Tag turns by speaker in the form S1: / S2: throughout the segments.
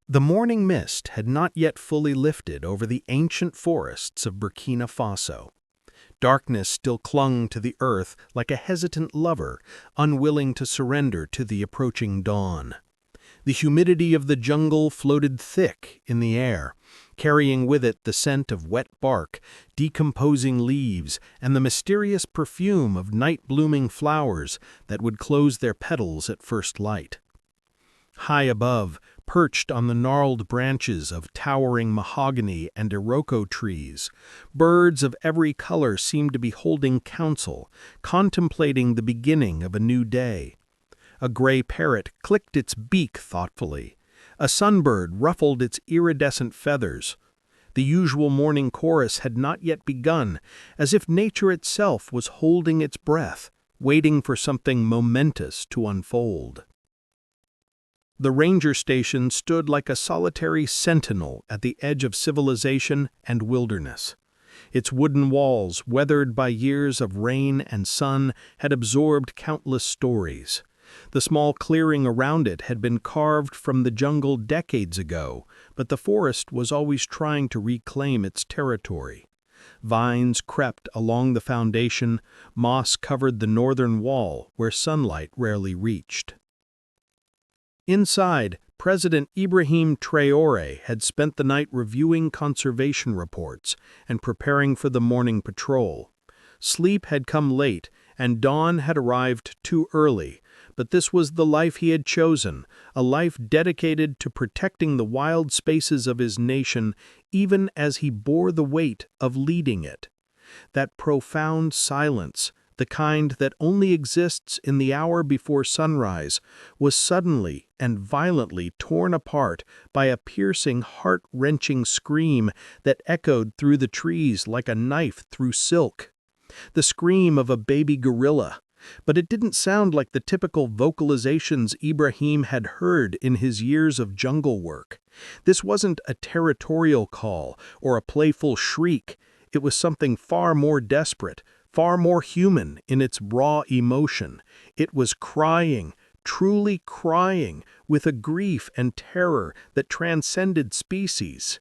S1: The morning mist had not yet fully lifted over the ancient forests of Burkina Faso. Darkness still clung to the earth like a hesitant lover, unwilling to surrender to the approaching dawn. The humidity of the jungle floated thick in the air, carrying with it the scent of wet bark, decomposing leaves, and the mysterious perfume of night-blooming flowers that would close their petals at first light. High above, perched on the gnarled branches of towering mahogany and iroko trees, birds of every color seemed to be holding council, contemplating the beginning of a new day. A gray parrot clicked its beak thoughtfully. A sunbird ruffled its iridescent feathers. The usual morning chorus had not yet begun, as if nature itself was holding its breath, waiting for something momentous to unfold. The ranger station stood like a solitary sentinel at the edge of civilization and wilderness. Its wooden walls, weathered by years of rain and sun, had absorbed countless stories. The small clearing around it had been carved from the jungle decades ago, but the forest was always trying to reclaim its territory. Vines crept along the foundation, moss covered the northern wall where sunlight rarely reached. Inside, President Ibrahim Traoré had spent the night reviewing conservation reports and preparing for the morning patrol. Sleep had come late, and dawn had arrived too early, but this was the life he had chosen, a life dedicated to protecting the wild spaces of his nation, even as he bore the weight of leading it. That profound silence, the kind that only exists in the hour before sunrise, was suddenly and violently torn apart by a piercing, heart-wrenching scream that echoed through the trees like a knife through silk. The scream of a baby gorilla, but it didn't sound like the typical vocalizations Ibrahim had heard in his years of jungle work. This wasn't a territorial call or a playful shriek. It was something far more desperate, far more human in its raw emotion. It was crying, truly crying, with a grief and terror that transcended species.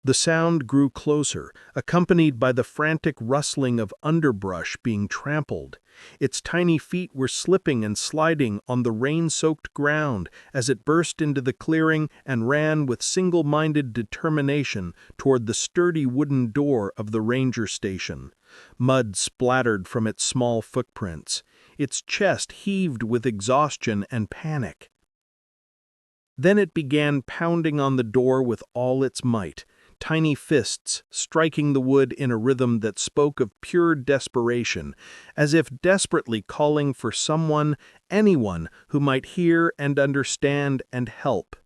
S1: The sound grew closer, accompanied by the frantic rustling of underbrush being trampled. Its tiny feet were slipping and sliding on the rain-soaked ground as it burst into the clearing and ran with single-minded determination toward the sturdy wooden door of the ranger station. Mud splattered from its small footprints. Its chest heaved with exhaustion and panic. Then it began pounding on the door with all its might, tiny fists striking the wood in a rhythm that spoke of pure desperation, as if desperately calling for someone, anyone, who might hear and understand and help.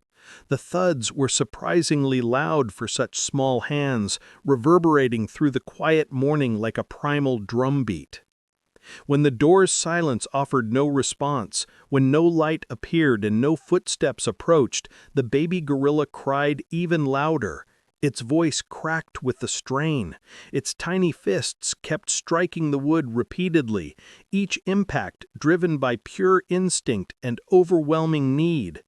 S1: The thuds were surprisingly loud for such small hands, reverberating through the quiet morning like a primal drumbeat. When the door's silence offered no response, when no light appeared and no footsteps approached, the baby gorilla cried even louder. Its voice cracked with the strain. Its tiny fists kept striking the wood repeatedly, each impact driven by pure instinct and overwhelming need.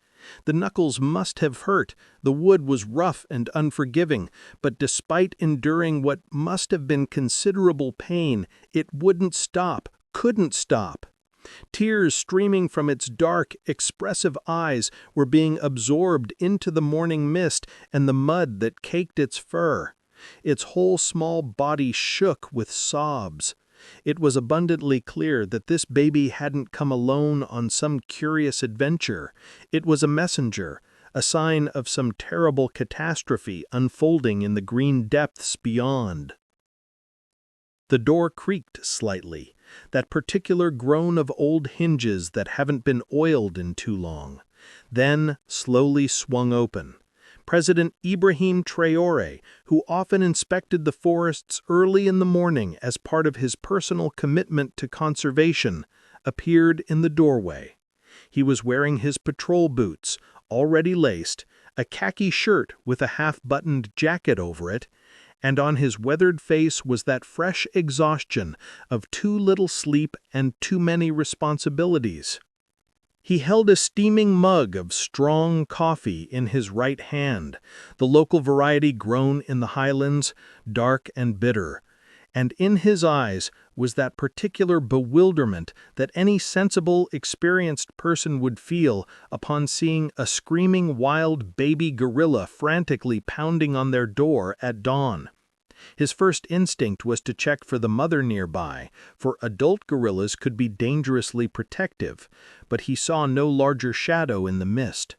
S1: The knuckles must have hurt, the wood was rough and unforgiving, but despite enduring what must have been considerable pain, it wouldn't stop, couldn't stop. Tears streaming from its dark, expressive eyes were being absorbed into the morning mist and the mud that caked its fur. Its whole small body shook with sobs. It was abundantly clear that this baby hadn't come alone on some curious adventure. It was a messenger, a sign of some terrible catastrophe unfolding in the green depths beyond. The door creaked slightly, that particular groan of old hinges that haven't been oiled in too long, then slowly swung open. President Ibrahim Traoré, who often inspected the forests early in the morning as part of his personal commitment to conservation, appeared in the doorway. He was wearing his patrol boots, already laced, a khaki shirt with a half-buttoned jacket over it, and on his weathered face was that fresh exhaustion of too little sleep and too many responsibilities. He held a steaming mug of strong coffee in his right hand, the local variety grown in the highlands, dark and bitter. And in his eyes was that particular bewilderment that any sensible, experienced person would feel upon seeing a screaming wild baby gorilla frantically pounding on their door at dawn. His first instinct was to check for the mother nearby, for adult gorillas could be dangerously protective, but he saw no larger shadow in the mist.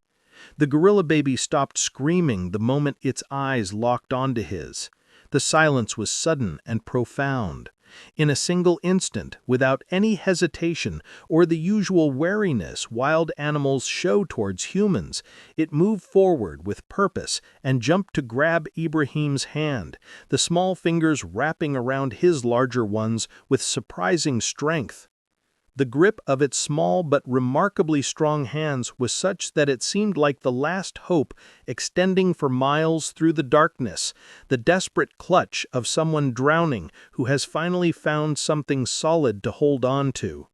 S1: The gorilla baby stopped screaming the moment its eyes locked onto his. The silence was sudden and profound. In a single instant, without any hesitation or the usual wariness wild animals show towards humans, it moved forward with purpose and jumped to grab Ibrahim's hand, the small fingers wrapping around his larger ones with surprising strength. The grip of its small but remarkably strong hands was such that it seemed like the last hope extending for miles through the darkness, the desperate clutch of someone drowning who has finally found something solid to hold on to.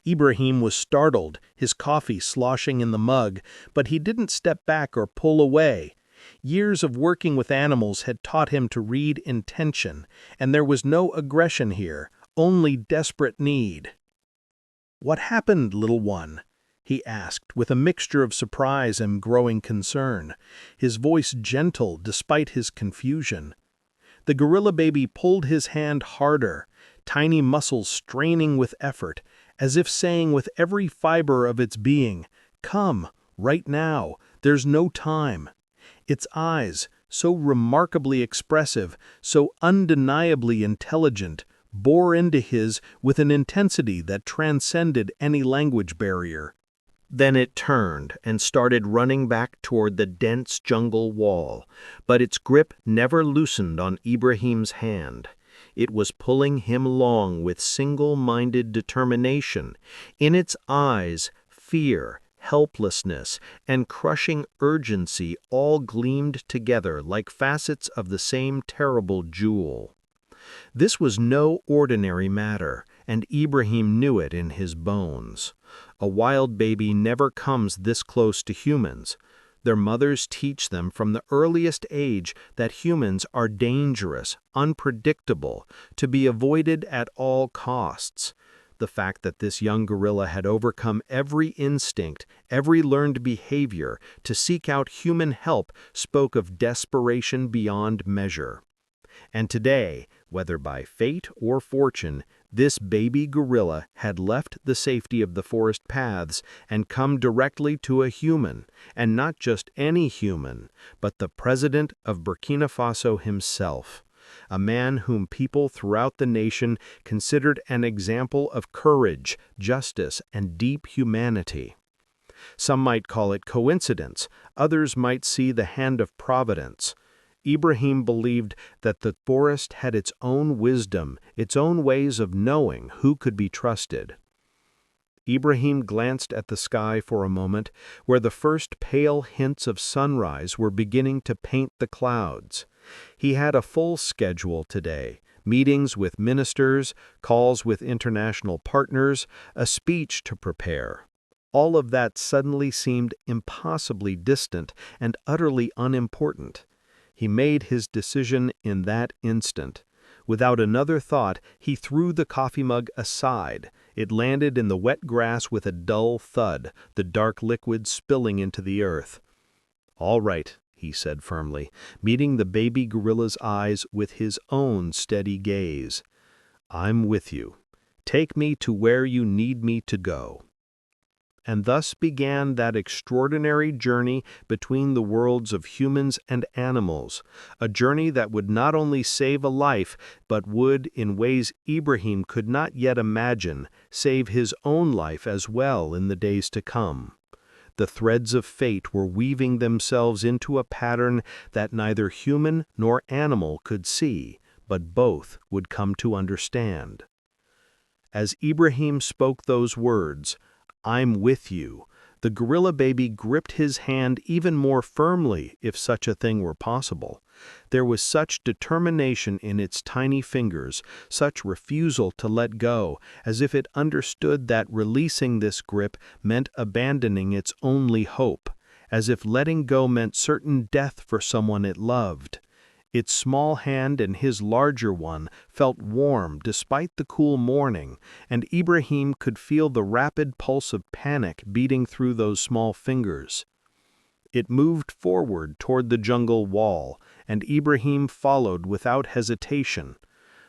S1: Ibrahim was startled, his coffee sloshing in the mug, but he didn't step back or pull away. Years of working with animals had taught him to read intention, and there was no aggression here, only desperate need. "What happened, little one?" he asked, with a mixture of surprise and growing concern, his voice gentle despite his confusion. The gorilla baby pulled his hand harder, tiny muscles straining with effort, as if saying with every fiber of its being, "Come, right now, there's no time." Its eyes, so remarkably expressive, so undeniably intelligent, bore into his with an intensity that transcended any language barrier. Then it turned and started running back toward the dense jungle wall, but its grip never loosened on Ibrahim's hand. It was pulling him along with single-minded determination. In its eyes, fear, helplessness, and crushing urgency all gleamed together like facets of the same terrible jewel. This was no ordinary matter, and Ibrahim knew it in his bones. A wild baby never comes this close to humans. Their mothers teach them from the earliest age that humans are dangerous, unpredictable, to be avoided at all costs. The fact that this young gorilla had overcome every instinct, every learned behavior, to seek out human help spoke of desperation beyond measure. And today, whether by fate or fortune, this baby gorilla had left the safety of the forest paths and come directly to a human, and not just any human, but the President of Burkina Faso himself, a man whom people throughout the nation considered an example of courage, justice, and deep humanity. Some might call it coincidence, others might see the hand of providence. Ibrahim believed that the forest had its own wisdom, its own ways of knowing who could be trusted. Ibrahim glanced at the sky for a moment, where the first pale hints of sunrise were beginning to paint the clouds. He had a full schedule today, meetings with ministers, calls with international partners, a speech to prepare. All of that suddenly seemed impossibly distant and utterly unimportant. He made his decision in that instant. Without another thought, he threw the coffee mug aside. It landed in the wet grass with a dull thud, the dark liquid spilling into the earth. "All right," he said firmly, meeting the baby gorilla's eyes with his own steady gaze. "I'm with you. Take me to where you need me to go." And thus began that extraordinary journey between the worlds of humans and animals, a journey that would not only save a life, but would, in ways Ibrahim could not yet imagine, save his own life as well in the days to come. The threads of fate were weaving themselves into a pattern that neither human nor animal could see, but both would come to understand. As Ibrahim spoke those words, "I'm with you," the gorilla baby gripped his hand even more firmly, if such a thing were possible. There was such determination in its tiny fingers, such refusal to let go, as if it understood that releasing this grip meant abandoning its only hope, as if letting go meant certain death for someone it loved. Its small hand and his larger one felt warm despite the cool morning, and Ibrahim could feel the rapid pulse of panic beating through those small fingers. It moved forward toward the jungle wall, and Ibrahim followed without hesitation.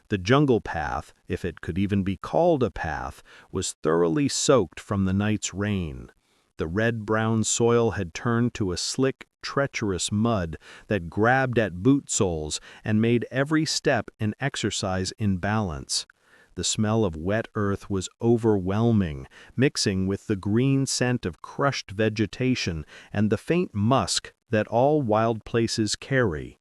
S1: The jungle path, if it could even be called a path, was thoroughly soaked from the night's rain. The red-brown soil had turned to a slick, treacherous mud that grabbed at boot soles and made every step an exercise in balance. The smell of wet earth was overwhelming, mixing with the green scent of crushed vegetation and the faint musk that all wild places carry.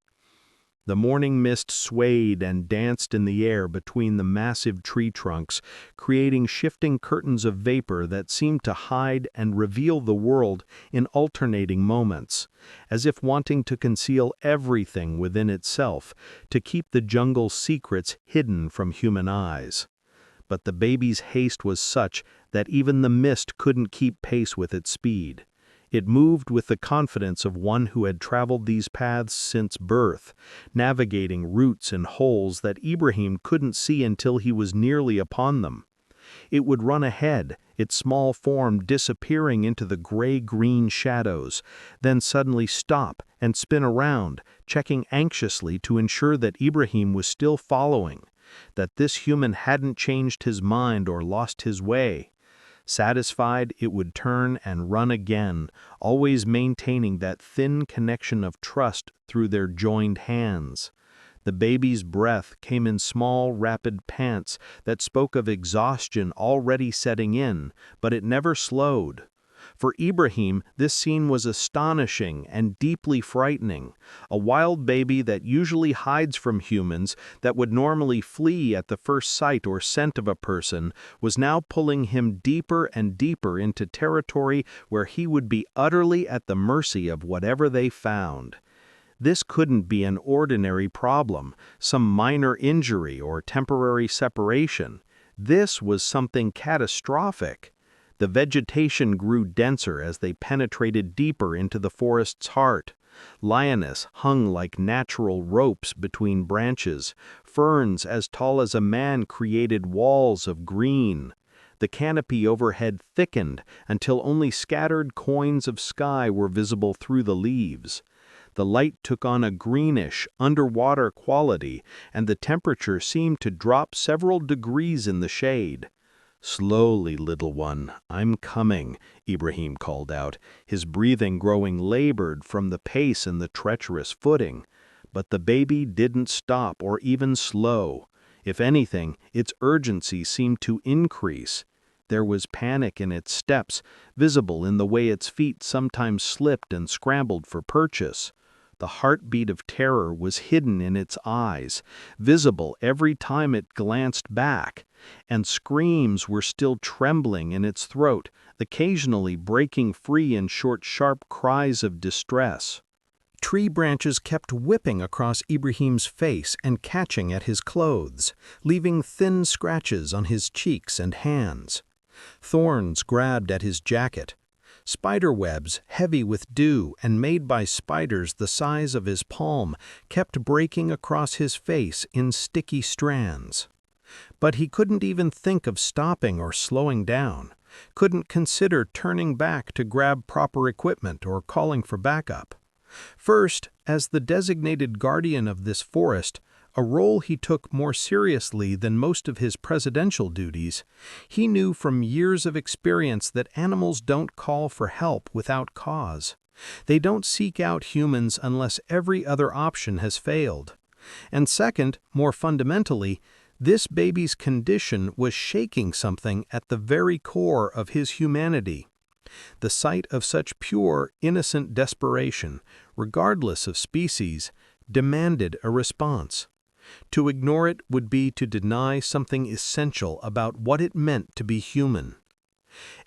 S1: The morning mist swayed and danced in the air between the massive tree trunks, creating shifting curtains of vapor that seemed to hide and reveal the world in alternating moments, as if wanting to conceal everything within itself, to keep the jungle's secrets hidden from human eyes. But the baby's haste was such that even the mist couldn't keep pace with its speed. It moved with the confidence of one who had traveled these paths since birth, navigating routes and holes that Ibrahim couldn't see until he was nearly upon them. It would run ahead, its small form disappearing into the gray-green shadows, then suddenly stop and spin around, checking anxiously to ensure that Ibrahim was still following, that this human hadn't changed his mind or lost his way. Satisfied, it would turn and run again, always maintaining that thin connection of trust through their joined hands. The baby's breath came in small, rapid pants that spoke of exhaustion already setting in, but it never slowed. For Ibrahim, this scene was astonishing and deeply frightening. A wild baby that usually hides from humans, that would normally flee at the first sight or scent of a person, was now pulling him deeper and deeper into territory where he would be utterly at the mercy of whatever they found. This couldn't be an ordinary problem, some minor injury or temporary separation. This was something catastrophic. The vegetation grew denser as they penetrated deeper into the forest's heart. Lianas hung like natural ropes between branches. Ferns as tall as a man created walls of green. The canopy overhead thickened until only scattered coins of sky were visible through the leaves. The light took on a greenish, underwater quality, and the temperature seemed to drop several degrees in the shade. "Slowly, little one, I'm coming," Ibrahim called out, his breathing growing labored from the pace and the treacherous footing. But the baby didn't stop or even slow. If anything, its urgency seemed to increase. There was panic in its steps, visible in the way its feet sometimes slipped and scrambled for purchase. The heartbeat of terror was hidden in its eyes, visible every time it glanced back, and screams were still trembling in its throat, occasionally breaking free in short, sharp cries of distress. Tree branches kept whipping across Ibrahim's face and catching at his clothes, leaving thin scratches on his cheeks and hands. Thorns grabbed at his jacket. Spider webs, heavy with dew and made by spiders the size of his palm, kept breaking across his face in sticky strands. But he couldn't even think of stopping or slowing down, couldn't consider turning back to grab proper equipment or calling for backup. First, as the designated guardian of this forest, a role he took more seriously than most of his presidential duties, he knew from years of experience that animals don't call for help without cause. They don't seek out humans unless every other option has failed. And second, more fundamentally, this baby's condition was shaking something at the very core of his humanity. The sight of such pure, innocent desperation, regardless of species, demanded a response. To ignore it would be to deny something essential about what it meant to be human.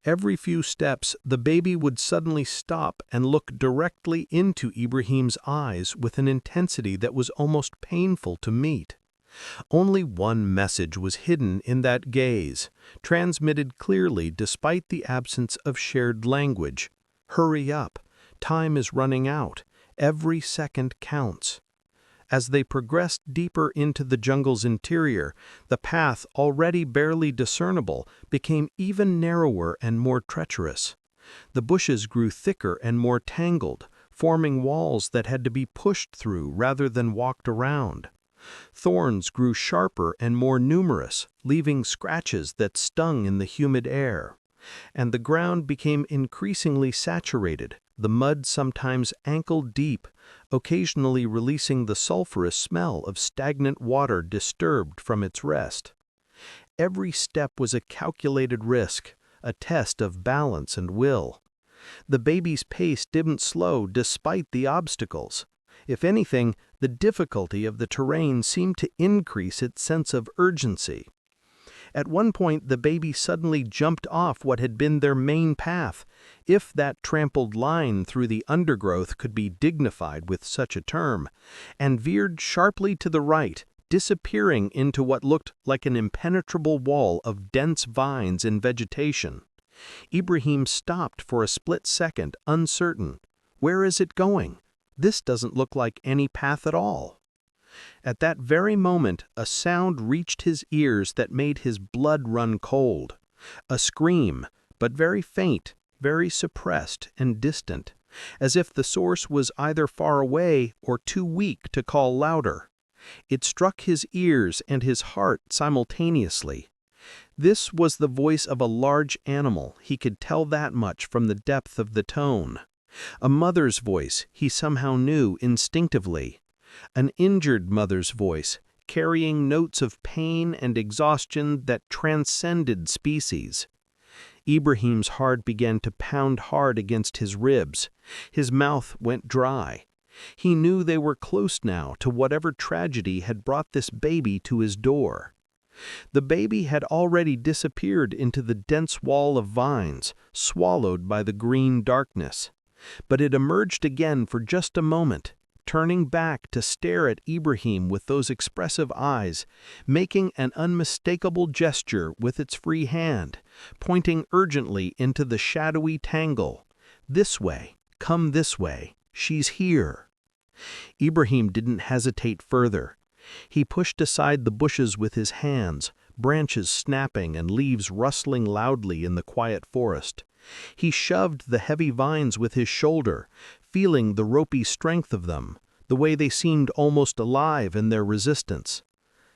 S1: Every few steps, the baby would suddenly stop and look directly into Ibrahim's eyes with an intensity that was almost painful to meet. Only one message was hidden in that gaze, transmitted clearly despite the absence of shared language. Hurry up. Time is running out. Every second counts. As they progressed deeper into the jungle's interior, the path, already barely discernible, became even narrower and more treacherous. The bushes grew thicker and more tangled, forming walls that had to be pushed through rather than walked around. Thorns grew sharper and more numerous, leaving scratches that stung in the humid air. And the ground became increasingly saturated, the mud sometimes ankle-deep, occasionally releasing the sulfurous smell of stagnant water disturbed from its rest. Every step was a calculated risk, a test of balance and will. The baby's pace didn't slow despite the obstacles. If anything, the difficulty of the terrain seemed to increase its sense of urgency. At one point, the baby suddenly jumped off what had been their main path, if that trampled line through the undergrowth could be dignified with such a term, and veered sharply to the right, disappearing into what looked like an impenetrable wall of dense vines and vegetation. Ibrahim stopped for a split second, uncertain. Where is it going? This doesn't look like any path at all. At that very moment, a sound reached his ears that made his blood run cold. A scream, but very faint, very suppressed and distant, as if the source was either far away or too weak to call louder. It struck his ears and his heart simultaneously. This was the voice of a large animal, he could tell that much from the depth of the tone. A mother's voice, he somehow knew instinctively. An injured mother's voice, carrying notes of pain and exhaustion that transcended species. Ibrahim's heart began to pound hard against his ribs. His mouth went dry. He knew they were close now to whatever tragedy had brought this baby to his door. The baby had already disappeared into the dense wall of vines, swallowed by the green darkness. But it emerged again for just a moment, turning back to stare at Ibrahim with those expressive eyes, making an unmistakable gesture with its free hand, pointing urgently into the shadowy tangle. This way, come this way, she's here. Ibrahim didn't hesitate further. He pushed aside the bushes with his hands, branches snapping and leaves rustling loudly in the quiet forest. He shoved the heavy vines with his shoulder, feeling the ropey strength of them, the way they seemed almost alive in their resistance.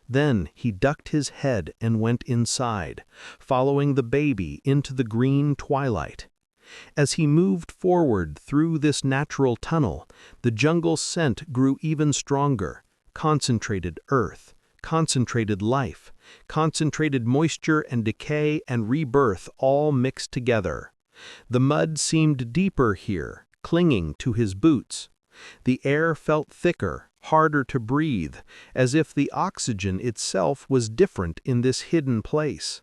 S1: Then he ducked his head and went inside, following the baby into the green twilight. As he moved forward through this natural tunnel, the jungle scent grew even stronger. Concentrated earth, concentrated life, concentrated moisture and decay and rebirth all mixed together. The mud seemed deeper here, clinging to his boots. The air felt thicker, harder to breathe, as if the oxygen itself was different in this hidden place.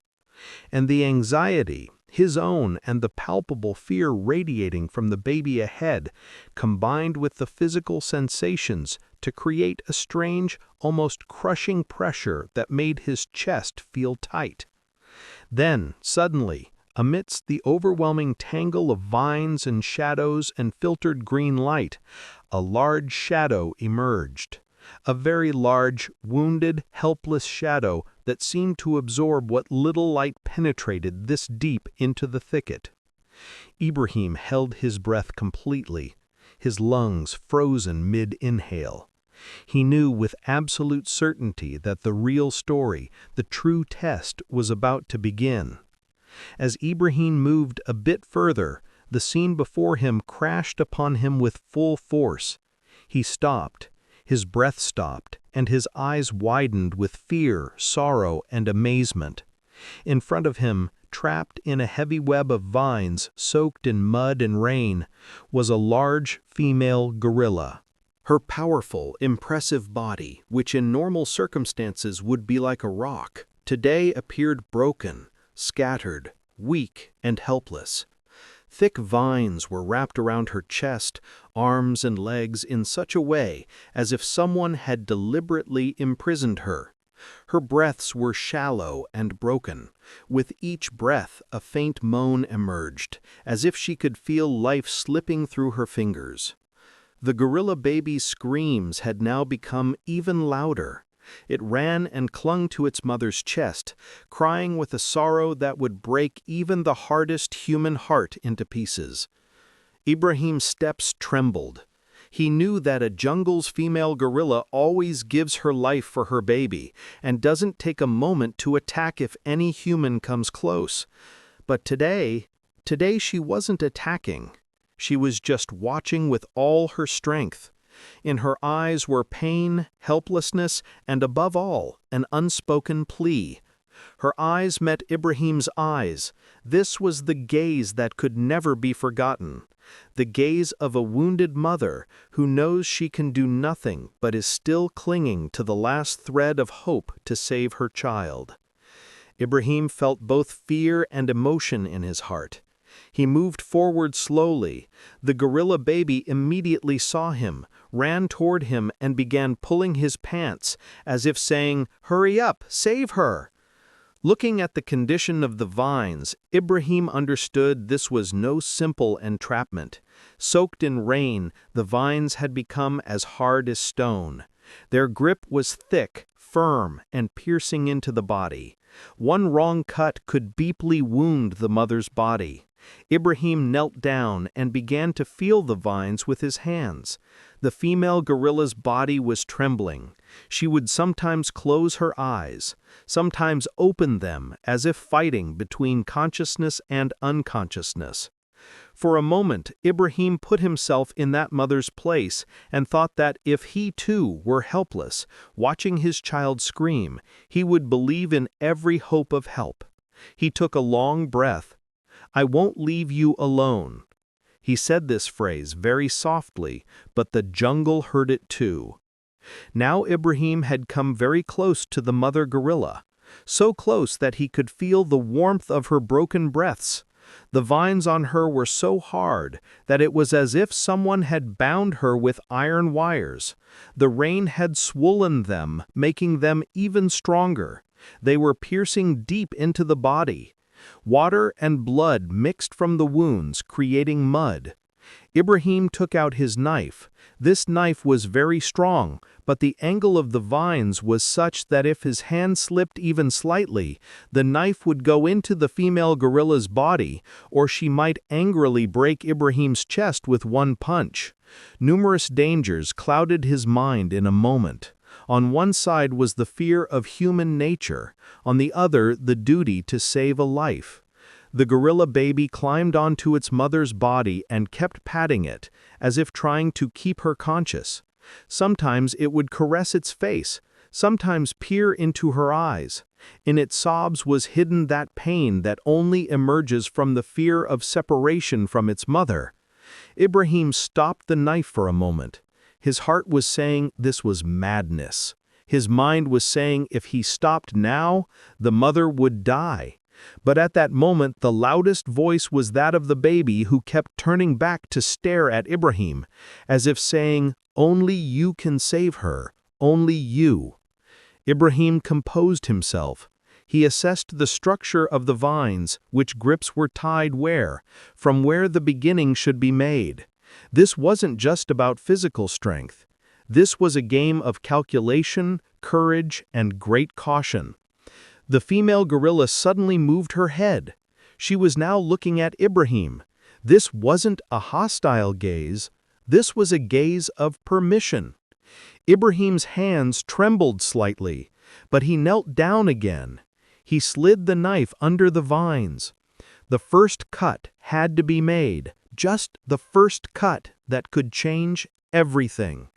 S1: And the anxiety, his own and the palpable fear radiating from the baby ahead, combined with the physical sensations to create a strange, almost crushing pressure that made his chest feel tight. Then, suddenly, amidst the overwhelming tangle of vines and shadows and filtered green light, a large shadow emerged. A very large, wounded, helpless shadow that seemed to absorb what little light penetrated this deep into the thicket. Ibrahim held his breath completely, his lungs frozen mid-inhale. He knew with absolute certainty that the real story, the true test, was about to begin. As Ibrahim moved a bit further, the scene before him crashed upon him with full force. He stopped. His breath stopped, and his eyes widened with fear, sorrow, and amazement. In front of him, trapped in a heavy web of vines soaked in mud and rain, was a large female gorilla. Her powerful, impressive body, which in normal circumstances would be like a rock, today appeared broken, scattered, weak and helpless. Thick vines were wrapped around her chest, arms, and legs in such a way as if someone had deliberately imprisoned her. Her breaths were shallow and broken. With each breath, a faint moan emerged, as if she could feel life slipping through her fingers. The gorilla baby's screams had now become even louder. It ran and clung to its mother's chest, crying with a sorrow that would break even the hardest human heart into pieces. Ibrahim's steps trembled. He knew that a jungle's female gorilla always gives her life for her baby and doesn't take a moment to attack if any human comes close. But today she wasn't attacking. She was just watching with all her strength. In her eyes were pain, helplessness, and above all, an unspoken plea. Her eyes met Ibrahim's eyes. This was the gaze that could never be forgotten. The gaze of a wounded mother who knows she can do nothing but is still clinging to the last thread of hope to save her child. Ibrahim felt both fear and emotion in his heart. He moved forward slowly. The gorilla baby immediately saw him, ran toward him, and began pulling his pants, as if saying, "Hurry up, save her!" Looking at the condition of the vines, Ibrahim understood this was no simple entrapment. Soaked in rain, the vines had become as hard as stone. Their grip was thick, firm, and piercing into the body. One wrong cut could deeply wound the mother's body. Ibrahim knelt down and began to feel the vines with his hands. The female gorilla's body was trembling. She would sometimes close her eyes, sometimes open them as if fighting between consciousness and unconsciousness. For a moment, Ibrahim put himself in that mother's place and thought that if he too were helpless, watching his child scream, he would believe in every hope of help. He took a long breath. "I won't leave you alone." He said this phrase very softly, but the jungle heard it too. Now Ibrahim had come very close to the mother gorilla, so close that he could feel the warmth of her broken breaths. The vines on her were so hard that it was as if someone had bound her with iron wires. The rain had swollen them, making them even stronger. They were piercing deep into the body. Water and blood mixed from the wounds, creating mud. Ibrahim took out his knife. This knife was very strong, but the angle of the vines was such that if his hand slipped even slightly, the knife would go into the female gorilla's body, or she might angrily break Ibrahim's chest with one punch. Numerous dangers clouded his mind in a moment. On one side was the fear of human nature, on the other the duty to save a life. The gorilla baby climbed onto its mother's body and kept patting it, as if trying to keep her conscious. Sometimes it would caress its face, sometimes peer into her eyes. In its sobs was hidden that pain that only emerges from the fear of separation from its mother. Ibrahim stopped the knife for a moment. His heart was saying this was madness. His mind was saying if he stopped now, the mother would die. But at that moment the loudest voice was that of the baby, who kept turning back to stare at Ibrahim, as if saying, "Only you can save her, only you." Ibrahim composed himself. He assessed the structure of the vines, which grips were tied where, from where the beginning should be made. This wasn't just about physical strength. This was a game of calculation, courage, and great caution. The female gorilla suddenly moved her head. She was now looking at Ibrahim. This wasn't a hostile gaze. This was a gaze of permission. Ibrahim's hands trembled slightly, but he knelt down again. He slid the knife under the vines. The first cut had to be made, just the first cut that could change everything.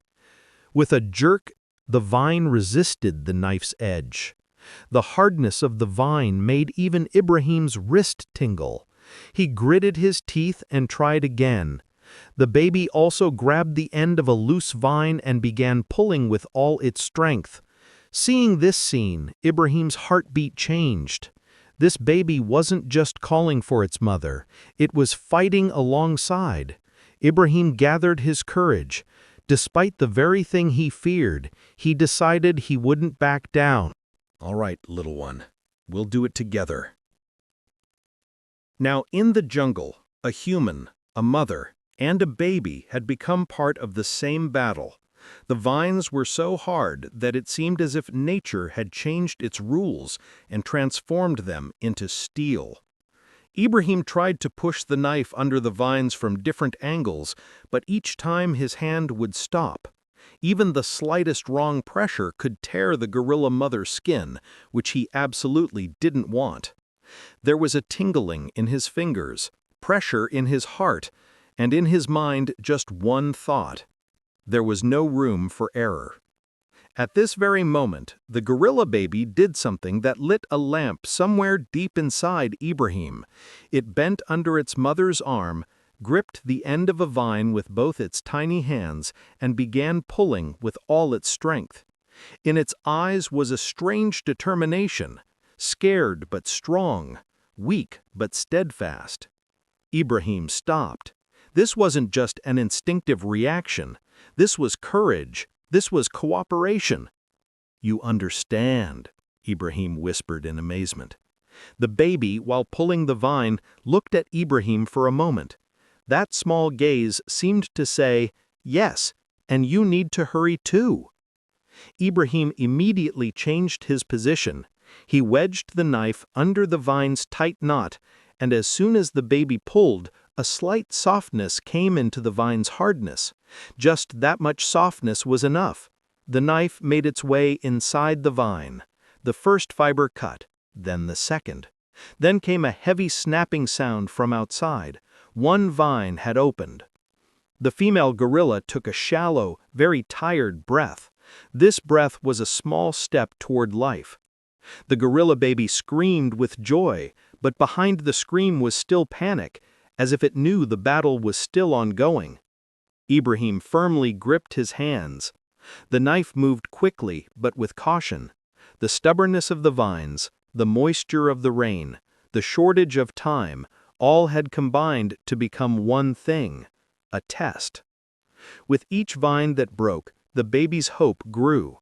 S1: With a jerk, the vine resisted the knife's edge. The hardness of the vine made even Ibrahim's wrist tingle. He gritted his teeth and tried again. The baby also grabbed the end of a loose vine and began pulling with all its strength. Seeing this scene, Ibrahim's heartbeat changed. This baby wasn't just calling for its mother, it was fighting alongside. Ibrahim gathered his courage. Despite the very thing he feared, he decided he wouldn't back down.
S2: All right, little one, we'll do it together.
S1: Now, in the jungle, a human, a mother, and a baby had become part of the same battle. The vines were so hard that it seemed as if nature had changed its rules and transformed them into steel. Ibrahim tried to push the knife under the vines from different angles, but each time his hand would stop. Even the slightest wrong pressure could tear the gorilla mother's skin, which he absolutely didn't want. There was a tingling in his fingers, pressure in his heart, and in his mind just one thought. There was no room for error. At this very moment, the gorilla baby did something that lit a lamp somewhere deep inside Ibrahim. It bent under its mother's arm, gripped the end of a vine with both its tiny hands, and began pulling with all its strength. In its eyes was a strange determination, scared but strong, weak but steadfast. Ibrahim stopped. This wasn't just an instinctive reaction. This was courage. This was cooperation. "You understand," Ibrahim whispered in amazement. The baby, while pulling the vine, looked at Ibrahim for a moment. That small gaze seemed to say, "Yes, and you need to hurry too." Ibrahim immediately changed his position. He wedged the knife under the vine's tight knot, and as soon as the baby pulled, a slight softness came into the vine's hardness. Just that much softness was enough. The knife made its way inside the vine. The first fiber cut, then the second. Then came a heavy snapping sound from outside. One vine had opened. The female gorilla took a shallow, very tired breath. This breath was a small step toward life. The gorilla baby screamed with joy, but behind the scream was still panic, as if it knew the battle was still ongoing. Ibrahim firmly gripped his hands. The knife moved quickly, but with caution. The stubbornness of the vines, the moisture of the rain, the shortage of time, all had combined to become one thing, a test. With each vine that broke, the baby's hope grew.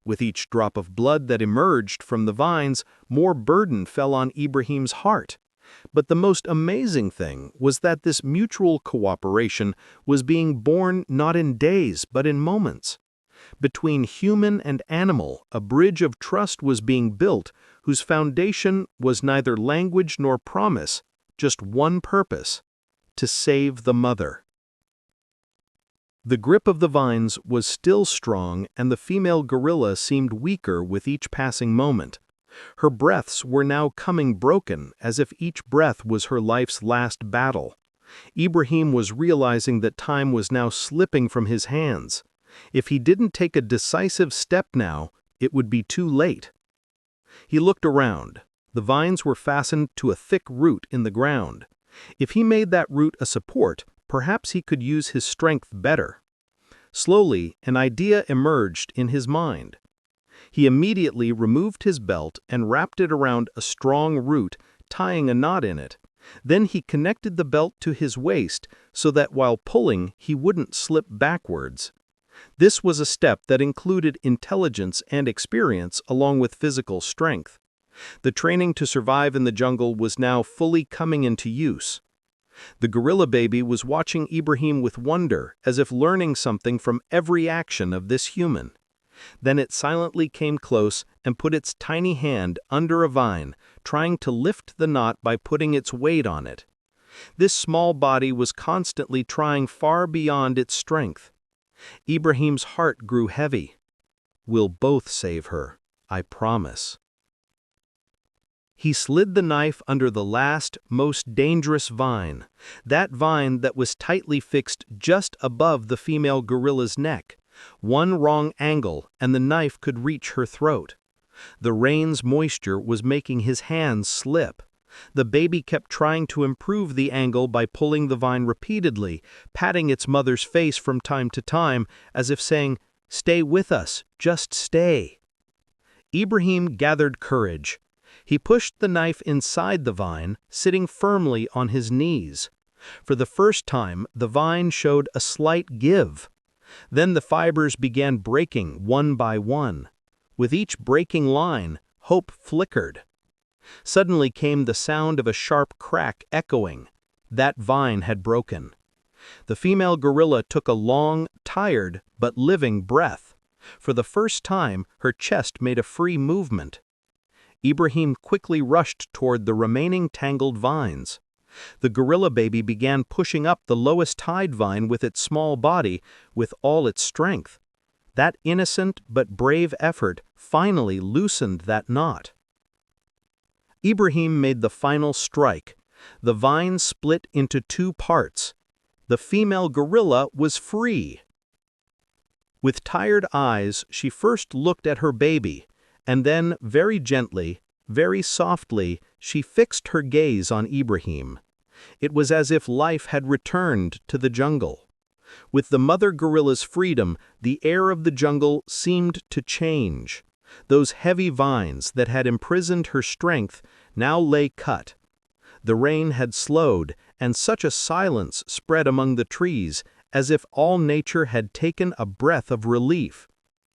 S1: With each drop of blood that emerged from the vines, more burden fell on Ibrahim's heart. But the most amazing thing was that this mutual cooperation was being born not in days but in moments. Between human and animal, a bridge of trust was being built whose foundation was neither language nor promise, just one purpose: to save the mother. The grip of the vines was still strong, and the female gorilla seemed weaker with each passing moment. Her breaths were now coming broken, as if each breath was her life's last battle. Ibrahim was realizing that time was now slipping from his hands. If he didn't take a decisive step now, it would be too late. He looked around. The vines were fastened to a thick root in the ground. If he made that root a support, perhaps he could use his strength better. Slowly, an idea emerged in his mind. He immediately removed his belt and wrapped it around a strong root, tying a knot in it. Then he connected the belt to his waist so that while pulling, he wouldn't slip backwards. This was a step that included intelligence and experience along with physical strength. The training to survive in the jungle was now fully coming into use. The gorilla baby was watching Ibrahim with wonder, as if learning something from every action of this human. Then it silently came close and put its tiny hand under a vine, trying to lift the knot by putting its weight on it. This small body was constantly trying far beyond its strength. Ibrahim's heart grew heavy. "We'll both save her, I promise." He slid the knife under the last, most dangerous vine, that vine that was tightly fixed just above the female gorilla's neck. One wrong angle, and the knife could reach her throat. The rain's moisture was making his hands slip. The baby kept trying to improve the angle by pulling the vine repeatedly, patting its mother's face from time to time, as if saying, "Stay with us, just stay." Ibrahim gathered courage. He pushed the knife inside the vine, sitting firmly on his knees. For the first time, the vine showed a slight give. Then the fibers began breaking one by one. With each breaking line, hope flickered. Suddenly came the sound of a sharp crack echoing. That vine had broken. The female gorilla took a long, tired, but living breath. For the first time, her chest made a free movement. Ibrahim quickly rushed toward the remaining tangled vines. The gorilla baby began pushing up the lowest tied vine with its small body, with all its strength. That innocent but brave effort finally loosened that knot. Ibrahim made the final strike. The vine split into two parts. The female gorilla was free. With tired eyes, she first looked at her baby, and then, very gently, very softly, she fixed her gaze on Ibrahim. It was as if life had returned to the jungle. With the mother gorilla's freedom, the air of the jungle seemed to change. Those heavy vines that had imprisoned her strength now lay cut. The rain had slowed, and such a silence spread among the trees, as if all nature had taken a breath of relief.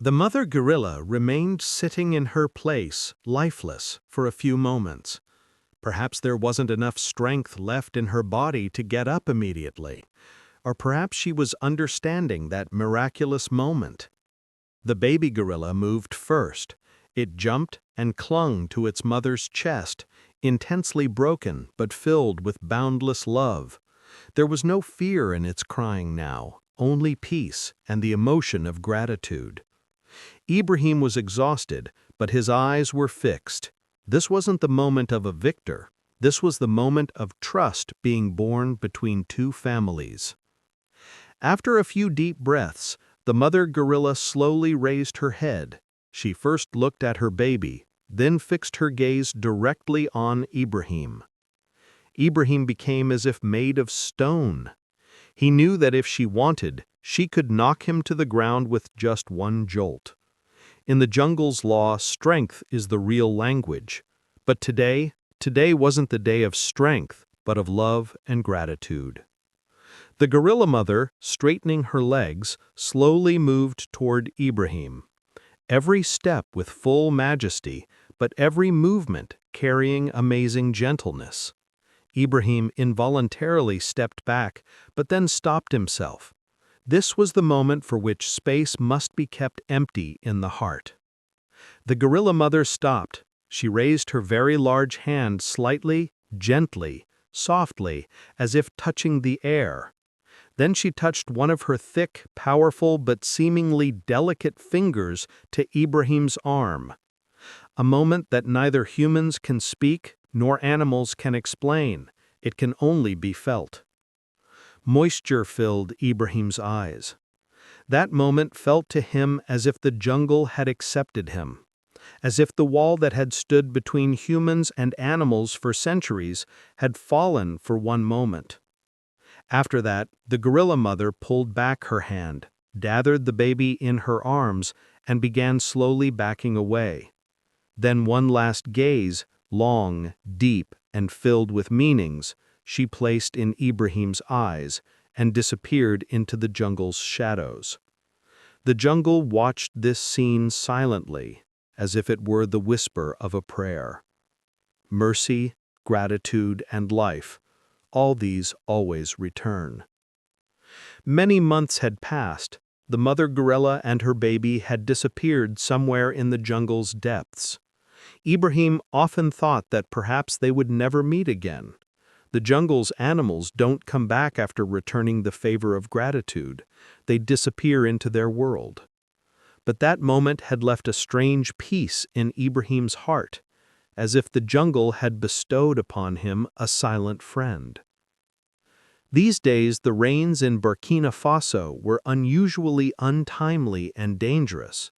S1: The mother gorilla remained sitting in her place, lifeless, for a few moments. Perhaps there wasn't enough strength left in her body to get up immediately, or perhaps she was understanding that miraculous moment. The baby gorilla moved first. It jumped and clung to its mother's chest, intensely broken but filled with boundless love. There was no fear in its crying now, only peace and the emotion of gratitude. Ibrahim was exhausted, but his eyes were fixed. This wasn't the moment of a victor. This was the moment of trust being born between two families. After a few deep breaths, the mother gorilla slowly raised her head. She first looked at her baby, then fixed her gaze directly on Ibrahim. Ibrahim became as if made of stone. He knew that if she wanted, she could knock him to the ground with just one jolt. In the jungle's law, strength is the real language. But today wasn't the day of strength, but of love and gratitude. The gorilla mother, straightening her legs, slowly moved toward Ibrahim. Every step with full majesty, but every movement carrying amazing gentleness. Ibrahim involuntarily stepped back, but then stopped himself. This was the moment for which space must be kept empty in the heart. The gorilla mother stopped. She raised her very large hand slightly, gently, softly, as if touching the air. Then she touched one of her thick, powerful, but seemingly delicate fingers to Ibrahim's arm. A moment that neither humans can speak nor animals can explain. It can only be felt. Moisture filled Ibrahim's eyes. That moment felt to him as if the jungle had accepted him, as if the wall that had stood between humans and animals for centuries had fallen for one moment. After that, the gorilla mother pulled back her hand, gathered the baby in her arms, and began slowly backing away. Then one last gaze, long, deep, and filled with meanings, she placed in Ibrahim's eyes and disappeared into the jungle's shadows. The jungle watched this scene silently, as if it were the whisper of a prayer. Mercy, gratitude, and life, all these always return. Many months had passed. The mother gorilla and her baby had disappeared somewhere in the jungle's depths. Ibrahim often thought that perhaps they would never meet again. The jungle's animals don't come back after returning the favor of gratitude. They disappear into their world. But that moment had left a strange peace in Ibrahim's heart, as if the jungle had bestowed upon him a silent friend. These days, the rains in Burkina Faso were unusually untimely and dangerous.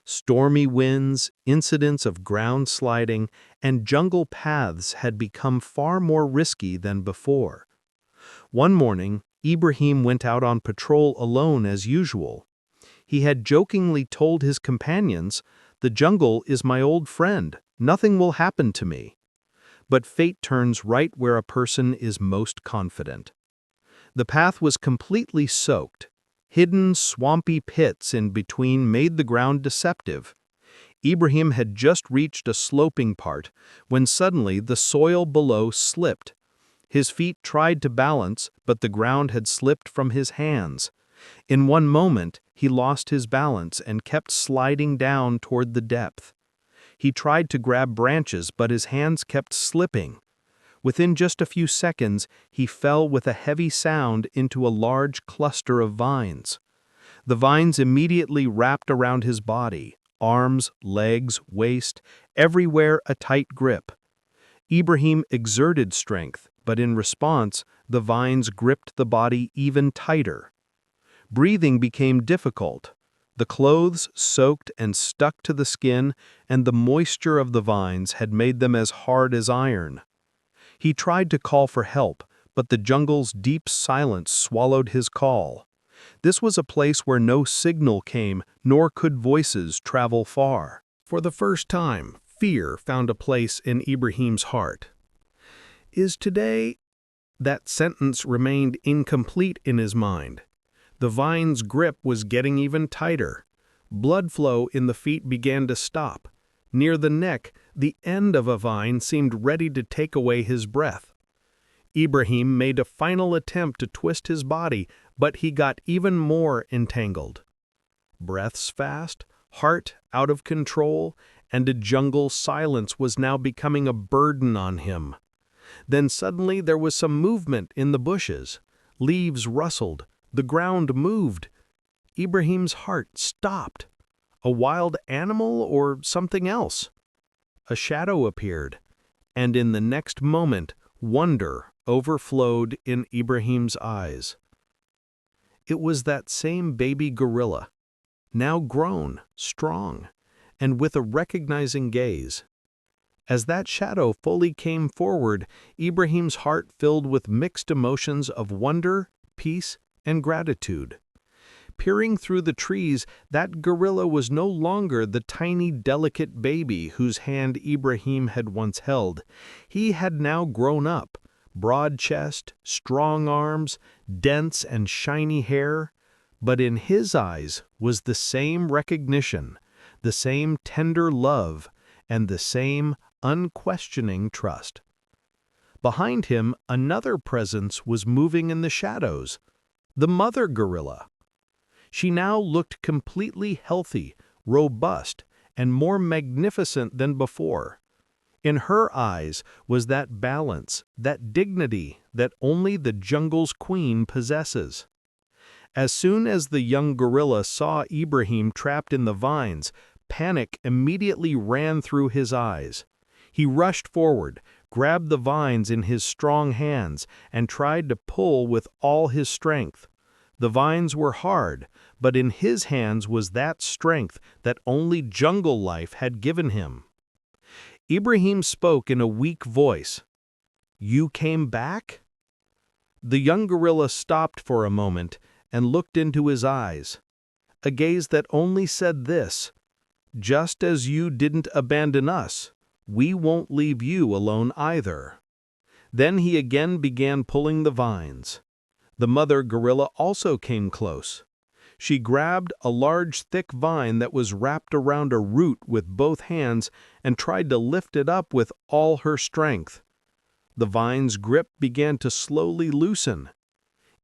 S1: Stormy winds, incidents of ground sliding, and jungle paths had become far more risky than before. One morning, Ibrahim went out on patrol alone as usual. He had jokingly told his companions, "The jungle is my old friend. Nothing will happen to me. But fate turns right where a person is most confident. The path was completely soaked. Hidden, swampy pits in between made the ground deceptive. Ibrahim had just reached a sloping part when suddenly the soil below slipped. His feet tried to balance, but the ground had slipped from his hands. In one moment, he lost his balance and kept sliding down toward the depth. He tried to grab branches, but his hands kept slipping. Within just a few seconds, he fell with a heavy sound into a large cluster of vines. The vines immediately wrapped around his body, arms, legs, waist, everywhere a tight grip. Ibrahim exerted strength, but in response, the vines gripped the body even tighter. Breathing became difficult. The clothes soaked and stuck to the skin, and the moisture of the vines had made them as hard as iron. He tried to call for help, but the jungle's deep silence swallowed his call. This was a place where no signal came, nor could voices travel far. For the first time, fear found a place in Ibrahim's heart. Is today? That sentence remained incomplete in his mind. The vine's grip was getting even tighter. Blood flow in the feet began to stop. Near the neck, the end of a vine seemed ready to take away his breath. Ibrahim made a final attempt to twist his body, but he got even more entangled. Breaths fast, heart out of control, and a jungle silence was now becoming a burden on him. Then suddenly there was some movement in the bushes. Leaves rustled. The ground moved. Ibrahim's heart stopped. A wild animal or something else? A shadow appeared, and in the next moment, wonder overflowed in Ibrahim's eyes. It was that same baby gorilla, now grown, strong, and with a recognizing gaze. As that shadow fully came forward, Ibrahim's heart filled with mixed emotions of wonder, peace, and gratitude. Peering through the trees, that gorilla was no longer the tiny, delicate baby whose hand Ibrahim had once held. He had now grown up, broad chest, strong arms, dense and shiny hair. But in his eyes was the same recognition, the same tender love, and the same unquestioning trust. Behind him, another presence was moving in the shadows. The mother gorilla. She now looked completely healthy, robust, and more magnificent than before. In her eyes was that balance, that dignity that only the jungle's queen possesses. As soon as the young gorilla saw Ibrahim trapped in the vines, panic immediately ran through his eyes. He rushed forward, grabbed the vines in his strong hands, and tried to pull with all his strength. The vines were hard, but in his hands was that strength that only jungle life had given him. Ibrahim spoke in a weak voice. "You came back?" The young gorilla stopped for a moment and looked into his eyes. A gaze that only said this: "Just as you didn't abandon us, we won't leave you alone either." Then he again began pulling the vines. The mother gorilla also came close. She grabbed a large thick vine that was wrapped around a root with both hands and tried to lift it up with all her strength. The vine's grip began to slowly loosen.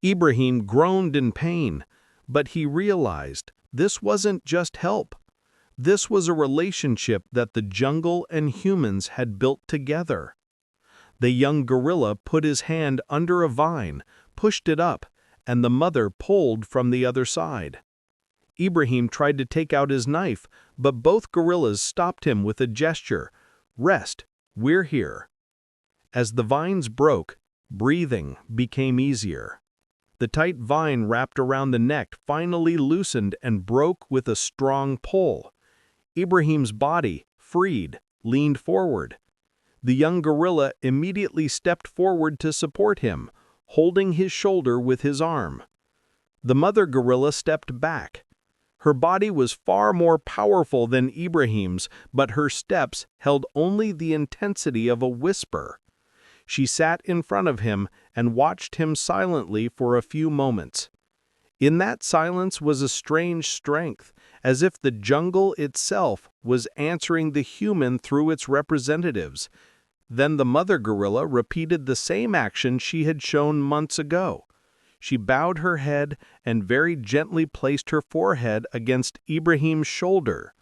S1: Ibrahim groaned in pain, but he realized this wasn't just help. This was a relationship that the jungle and humans had built together. The young gorilla put his hand under a vine, pushed it up, and the mother pulled from the other side. Ibrahim tried to take out his knife, but both gorillas stopped him with a gesture. "Rest, we're here." As the vines broke, breathing became easier. The tight vine wrapped around the neck finally loosened and broke with a strong pull. Ibrahim's body, freed, leaned forward. The young gorilla immediately stepped forward to support him, holding his shoulder with his arm. The mother gorilla stepped back. Her body was far more powerful than Ibrahim's, but her steps held only the intensity of a whisper. She sat in front of him and watched him silently for a few moments. In that silence was a strange strength, as if the jungle itself was answering the human through its representatives. Then the mother gorilla repeated the same action she had shown months ago. She bowed her head and very gently placed her forehead against Ibrahim's shoulder.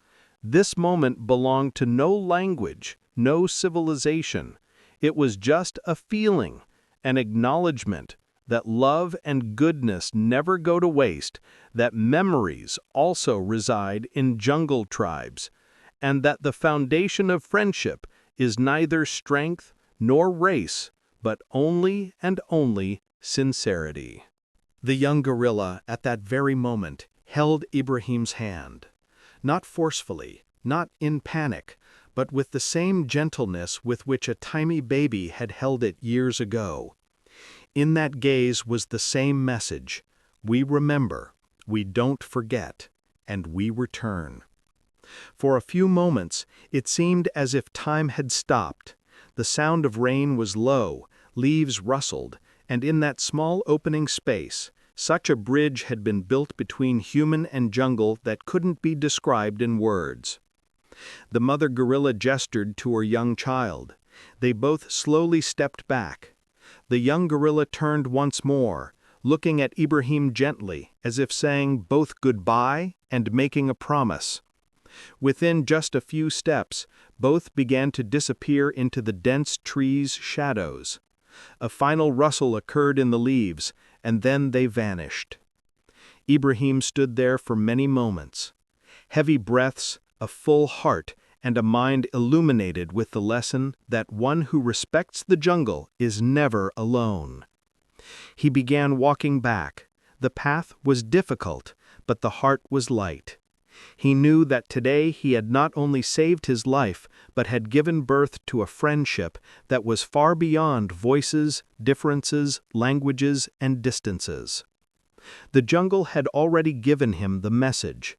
S1: This moment belonged to no language, no civilization. It was just a feeling, an acknowledgement that love and goodness never go to waste, that memories also reside in jungle tribes, and that the foundation of friendship is neither strength nor race, but only and only sincerity. The young gorilla, at that very moment, held Ibrahim's hand. Not forcefully, not in panic, but with the same gentleness with which a tiny baby had held it years ago. In that gaze was the same message: we remember, we don't forget, and we return. For a few moments, it seemed as if time had stopped. The sound of rain was low, leaves rustled, and in that small opening space, such a bridge had been built between human and jungle that couldn't be described in words. The mother gorilla gestured to her young child. They both slowly stepped back. The young gorilla turned once more, looking at Ibrahim gently, as if saying both goodbye and making a promise. Within just a few steps, both began to disappear into the dense trees' shadows. A final rustle occurred in the leaves, and then they vanished. Ibrahim stood there for many moments. Heavy breaths, a full heart, and a mind illuminated with the lesson that one who respects the jungle is never alone. He began walking back. The path was difficult, but the heart was light. He knew that today he had not only saved his life, but had given birth to a friendship that was far beyond voices, differences, languages, and distances. The jungle had already given him the message.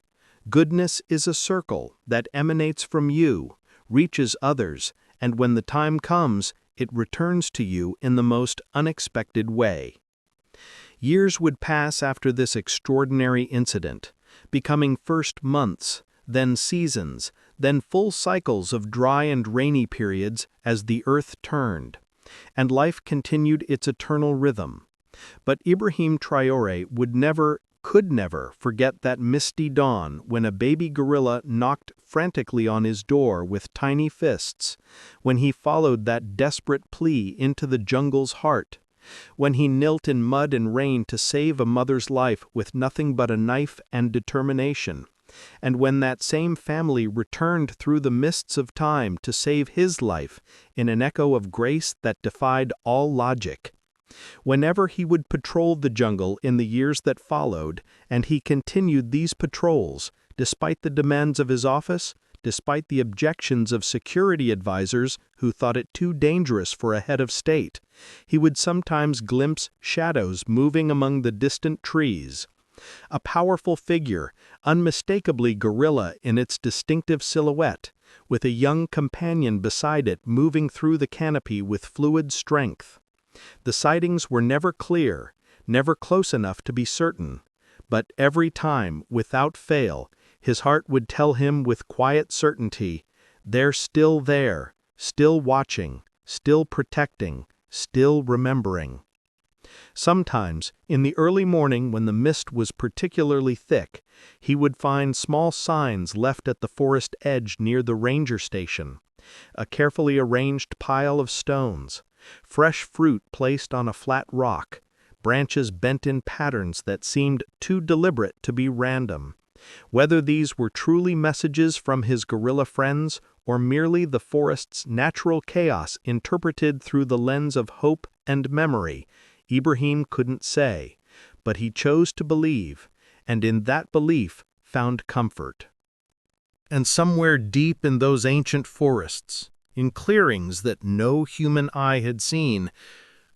S1: Goodness is a circle that emanates from you, reaches others, and when the time comes, it returns to you in the most unexpected way. Years would pass after this extraordinary incident, becoming first months, then seasons, then full cycles of dry and rainy periods as the earth turned, and life continued its eternal rhythm. But Ibrahim Traoré could never forget that misty dawn when a baby gorilla knocked frantically on his door with tiny fists, when he followed that desperate plea into the jungle's heart, when he knelt in mud and rain to save a mother's life with nothing but a knife and determination, and when that same family returned through the mists of time to save his life in an echo of grace that defied all logic. Whenever he would patrol the jungle in the years that followed, and he continued these patrols, despite the demands of his office, despite the objections of security advisors who thought it too dangerous for a head of state, he would sometimes glimpse shadows moving among the distant trees. A powerful figure, unmistakably gorilla in its distinctive silhouette, with a young companion beside it moving through the canopy with fluid strength. The sightings were never clear, never close enough to be certain, but every time, without fail, his heart would tell him with quiet certainty, they're still there, still watching, still protecting, still remembering. Sometimes, in the early morning when the mist was particularly thick, he would find small signs left at the forest edge near the ranger station, a carefully arranged pile of stones, fresh fruit placed on a flat rock, branches bent in patterns that seemed too deliberate to be random. Whether these were truly messages from his gorilla friends or merely the forest's natural chaos interpreted through the lens of hope and memory, Ibrahim couldn't say, but he chose to believe, and in that belief found comfort. And somewhere deep in those ancient forests, in clearings that no human eye had seen,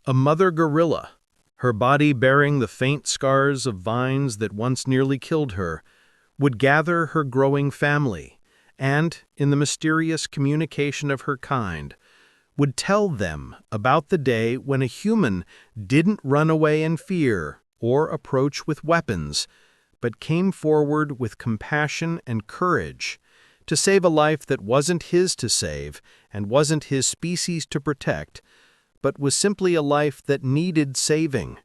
S1: a mother gorilla, her body bearing the faint scars of vines that once nearly killed her, would gather her growing family, and, in the mysterious communication of her kind, would tell them about the day when a human didn't run away in fear or approach with weapons, but came forward with compassion and courage to save a life that wasn't his to save and wasn't his species to protect, but was simply a life that needed saving.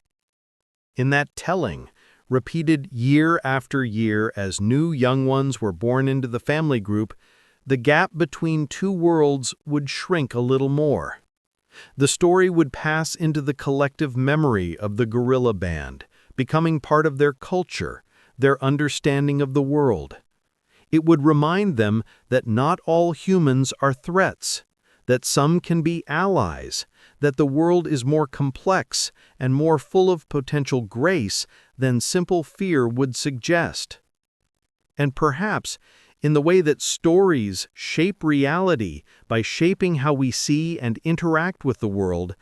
S1: In that telling, repeated year after year as new young ones were born into the family group, the gap between two worlds would shrink a little more. The story would pass into the collective memory of the guerrilla band, becoming part of their culture, their understanding of the world. It would remind them that not all humans are threats, that some can be allies, that the world is more complex and more full of potential grace than simple fear would suggest. And perhaps, in the way that stories shape reality by shaping how we see and interact with the world,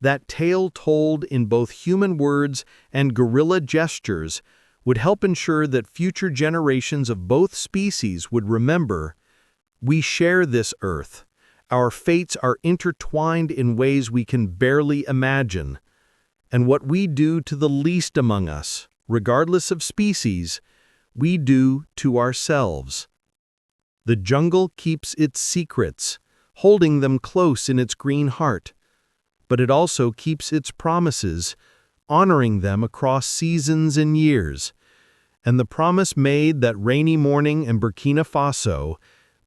S1: that tale told in both human words and guerrilla gestures would help ensure that future generations of both species would remember, we share this earth. Our fates are intertwined in ways we can barely imagine. And what we do to the least among us, regardless of species, we do to ourselves. The jungle keeps its secrets, holding them close in its green heart, but it also keeps its promises, honoring them across seasons and years. And the promise made that rainy morning in Burkina Faso,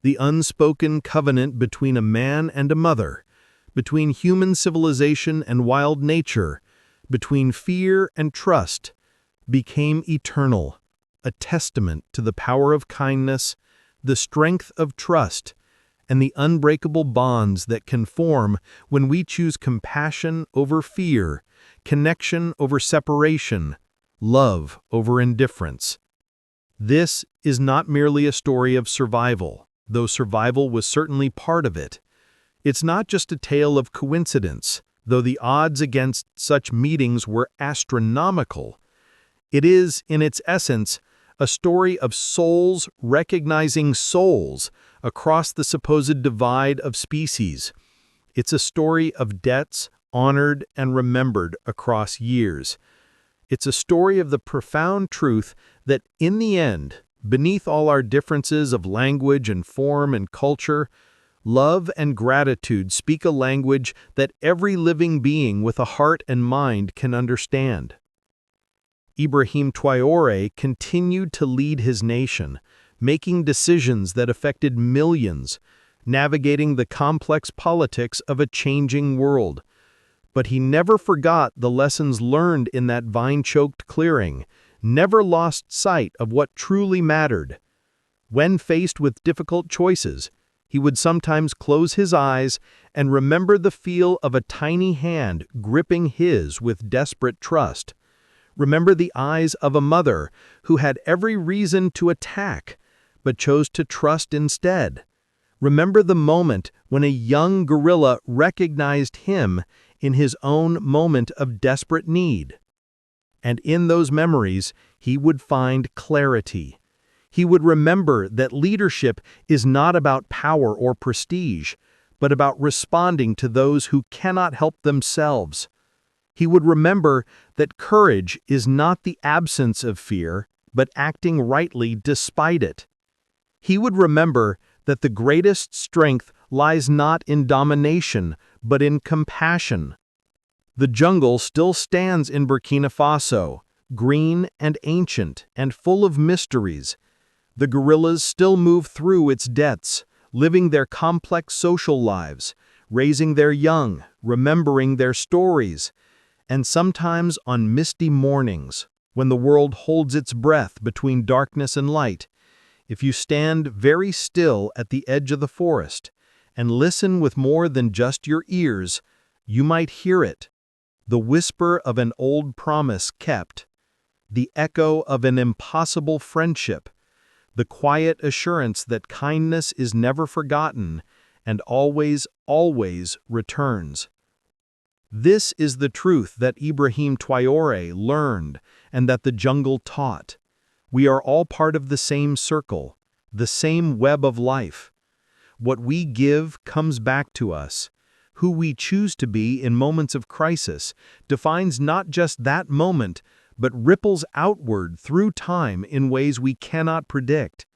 S1: the unspoken covenant between a man and a mother, between human civilization and wild nature, between fear and trust, became eternal, a testament to the power of kindness, the strength of trust, and the unbreakable bonds that can form when we choose compassion over fear, connection over separation, love over indifference. This is not merely a story of survival, though survival was certainly part of it. It's not just a tale of coincidence, though the odds against such meetings were astronomical. It is, in its essence, a story of souls recognizing souls across the supposed divide of species. It's a story of debts honored and remembered across years. It's a story of the profound truth that, in the end, beneath all our differences of language and form and culture, love and gratitude speak a language that every living being with a heart and mind can understand. Ibrahim Traoré continued to lead his nation, making decisions that affected millions, navigating the complex politics of a changing world. But he never forgot the lessons learned in that vine-choked clearing, never lost sight of what truly mattered. When faced with difficult choices, he would sometimes close his eyes and remember the feel of a tiny hand gripping his with desperate trust. Remember the eyes of a mother who had every reason to attack, but chose to trust instead. Remember the moment when a young guerrilla recognized him in his own moment of desperate need. And in those memories, he would find clarity. He would remember that leadership is not about power or prestige, but about responding to those who cannot help themselves. He would remember that courage is not the absence of fear, but acting rightly despite it. He would remember that the greatest strength lies not in domination, but in compassion. The jungle still stands in Burkina Faso, green and ancient and full of mysteries. The guerrillas still move through its depths, living their complex social lives, raising their young, remembering their stories. And sometimes on misty mornings, when the world holds its breath between darkness and light, if you stand very still at the edge of the forest and listen with more than just your ears, you might hear it, the whisper of an old promise kept, the echo of an impossible friendship, the quiet assurance that kindness is never forgotten and always, always returns. This is the truth that Ibrahim Traoré learned and that the jungle taught. We are all part of the same circle, the same web of life. What we give comes back to us. Who we choose to be in moments of crisis defines not just that moment, but ripples outward through time in ways we cannot predict.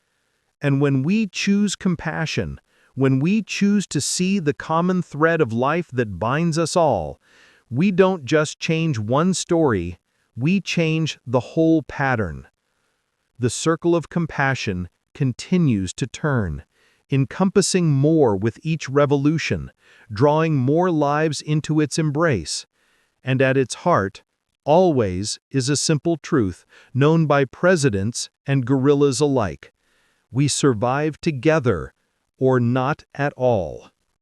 S1: And when we choose compassion, when we choose to see the common thread of life that binds us all, we don't just change one story, we change the whole pattern. The circle of compassion continues to turn, encompassing more with each revolution, drawing more lives into its embrace. And at its heart, always is a simple truth known by presidents and guerrillas alike. We survive together, or not at all.